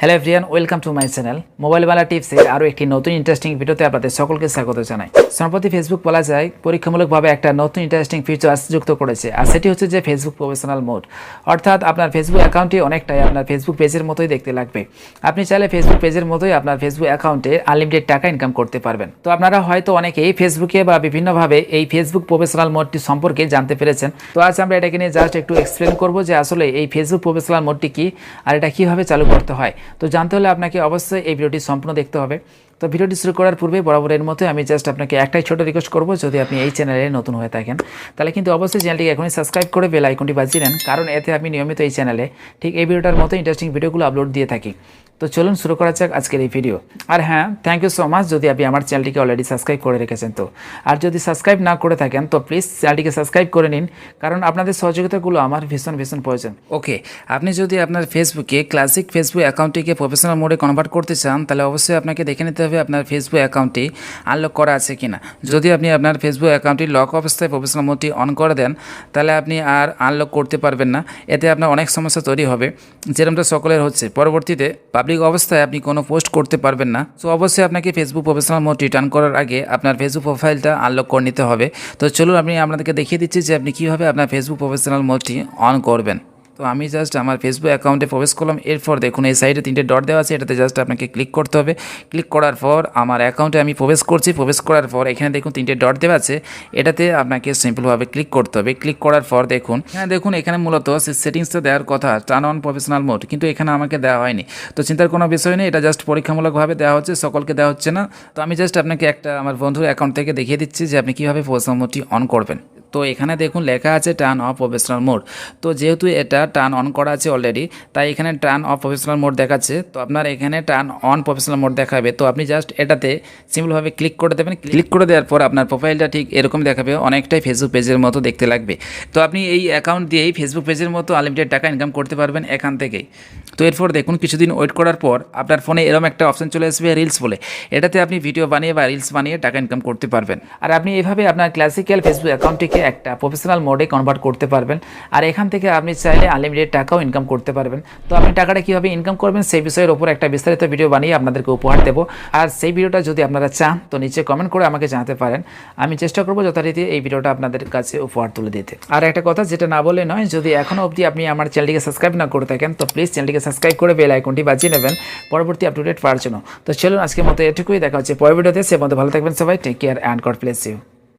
Hello everyone, welcome to my channel mobile বালা টিপসের আরও একটি নতুন ইন্টারেস্টিং ভিডিওতে আপনাদের সকলকে স্বাগত জানাই। সম্প্রতি ফেসবুক বলা যায় পরীক্ষামূলকভাবে একটা নতুন ইন্টারেস্টিং ফিচার্স যুক্ত করেছে, আর সেটি হচ্ছে যে ফেসবুক প্রফেশনাল মোড। অর্থাৎ আপনার ফেসবুক অ্যাকাউন্টটি অনেকটাই আপনার ফেসবুক পেজের মতোই দেখতে লাগবে। আপনি চাইলে ফেসবুক পেজের মতোই আপনার ফেসবুক অ্যাকাউন্টে আনলিমিটেড টাকা ইনকাম করতে পারবেন। তো আপনারা হয়তো অনেকেই ফেসবুকে বা বিভিন্নভাবে এই ফেসবুক প্রফেশনাল মোডটি সম্পর্কে জানতে পেরেছেন। তো আজ আমরা এটাকে নিয়ে জাস্ট একটু এক্সপ্লেন করবো যে আসলে এই ফেসবুক প্রফেশনাল মোডটি কী আর এটা কীভাবে চালু করতে হয়। তো জানতে হলে আপনাকে অবশ্যই এই ভিডিওটি সম্পূর্ণ দেখতে হবে। তো ভিডিওটি শুরু করার পূর্বে বরাবরের মতো আমি জাস্ট আপনাকে একটাই ছোট রিকোয়েস্ট করবো, যদি আপনি এই চ্যানেলে নতুন হয়ে থাকেন তাহলে কিন্তু অবশ্যই চ্যানেলটিকে এখনই সাবস্ক্রাইব করে বেল আইকনটি বাজিয়ে নেন, কারণ এতে আমি নিয়মিত এই চ্যানেলে ঠিক এই ভিডিওটার মতো ইন্টারেস্টিং ভিডিওগুলো আপলোড দিয়ে থাকি। তো চলুন শুরু করা যাক আজকের এই ভিডিও। আর হ্যাঁ, থ্যাংক ইউ সো মাচ যদি আপনি আমার চ্যানেলটিকে অলরেডি সাবস্ক্রাইব করে রেখেছেন। তো আর যদি সাবস্ক্রাইব না করে থাকেন তো প্লিজ চ্যানেলটিকে সাবস্ক্রাইব করে নিন, কারণ আপনাদের সহযোগিতাগুলো আমার ভীষণ প্রয়োজন। ওকে, আপনি যদি আপনার ফেসবুকে ক্লাসিক ফেসবুক অ্যাকাউন্টটিকে প্রফেশনাল মোডে কনভার্ট করতে চান তাহলে অবশ্যই আপনাকে দেখে নিতে হবে আপনার ফেসবুক অ্যাকাউন্টটি আনলক করা আছে কিনা। যদি আপনি আপনার ফেসবুক অ্যাকাউন্টটি লক অবস্থায় প্রফেশনাল মোডটি অন করে দেন তাহলে আপনি আর আনলক করতে পারবেন না। এতে আপনার অনেক সমস্যা তৈরি হবে, যেরকমটা সকলের হচ্ছে। পরবর্তীতে পাবলিক অবস্থায় আপনি কোনো পোস্ট করতে পারবেন না। সো অবশ্যই আপনাকে ফেসবুক প্রফেশনাল মোড রিটার্ন করার আগে আপনার ফেসবুক প্রোফাইলটা আনলক করে নিতে হবে। তো চলুন আমি আপনাদেরকে দেখিয়ে দিচ্ছি যে আপনি কীভাবে আপনার ফেসবুক প্রফেশনাল মোডটি অন করবেন। তো আমি জাস্ট আমার ফেসবুক অ্যাকাউন্টে প্রবেশ করলাম। এরপর দেখুন এই সাইডে 3টে ডট দেওয়া আছে, এটাতে জাস্ট আপনাকে ক্লিক করতে হবে। ক্লিক করার পর আমার অ্যাকাউন্টে আমি প্রবেশ করছি। প্রবেশ করার পর এখানে দেখুন 3টে ডট দেওয়া আছে, এটাতে আপনাকে সিম্পলভাবে ক্লিক করতে হবে। ক্লিক করার পর দেখুন এখানে মূলত সেটিংসটা দেওয়ার কথা টার্ন অন প্রফেশনাল মোড, কিন্তু এখানে আমাকে দেওয়া হয়নি। তো চিন্তার কোনো বিষয় নেই, এটা জাস্ট পরীক্ষামূলকভাবে দেওয়া হচ্ছে, সকলকে দেওয়া হচ্ছে না। তো আমি জাস্ট আপনাকে একটা আমার বন্ধুর অ্যাকাউন্ট থেকে দেখিয়ে দিচ্ছি যে আপনি কীভাবে প্রফেশনাল মোডটি অন করবেন। তো এখানে দেখুন লেখা আছে টার্ন অফ প্রফেশনাল মোড। তো যেহেতু এটা টার্ন অন করা আছে অলরেডি, তাই এখানে টার্ন অফ প্রফেশনাল মোড দেখাচ্ছে। তো আপনার এখানে টার্ন অন প্রফেশনাল মোড দেখাবে। তো আপনি জাস্ট এটাতে সিম্পলভাবে ক্লিক করে দেবেন। ক্লিক করে দেওয়ার পর আপনার প্রোফাইলটা ঠিক এরকম দেখাবে, অনেকটাই ফেসবুক পেজের মতো দেখতে লাগবে। তো আপনি এই অ্যাকাউন্ট দিয়েই ফেসবুক পেজের মতো আনলিমিটেড টাকা ইনকাম করতে পারবেন এখান থেকেই। তো এরপর দেখুন কিছুদিন ওয়েট করার পর আপনার ফোনে এরকম একটা অপশন চলে আসবে রিলস বলে, এটাতে আপনি ভিডিও বানিয়ে বা রিলস বানিয়ে টাকা ইনকাম করতে পারবেন। আর আপনি এভাবে আপনার ক্লাসিক্যাল ফেসবুক অ্যাকাউন্টটিকে একটা প্রফেশনাল মোডে কনভার্ট করতে পারবেন, আর এখান থেকে আপনি চাইলে আনলিমিটেড টাকাও ইনকাম করতে পারবেন। তো আপনি টাকাটা কীভাবে ইনকাম করবেন সেই বিষয়ের ওপর একটা বিস্তারিত ভিডিও বানিয়ে আপনাদেরকে উপহার দেবো। আর সেই ভিডিওটা যদি আপনারা চান তো নিচে কমেন্ট করে আমাকে জানাতে পারেন, আমি চেষ্টা করবো যথারীতি এই ভিডিওটা আপনাদের কাছে উপহার তুলে দিতে। আর একটা কথা যেটা না বলে নয়, যদি এখনও অবধি আপনি আমার চ্যানেলটিকে সাবস্ক্রাইব না করে থাকেন তো প্লিজ চ্যানেলটিকে সাবস্ক্রাইব করে বেল আইকনটি বাজিয়ে নেবেন পরবর্তী আপ টু ডেট পাওয়ার জন্য। তো চলুন আজকের মতো এটুকুই, দেখা হচ্ছে পরের ভিডিওতে। সে মধ্যে ভালো থাকবেন সবাই, take care and God bless you.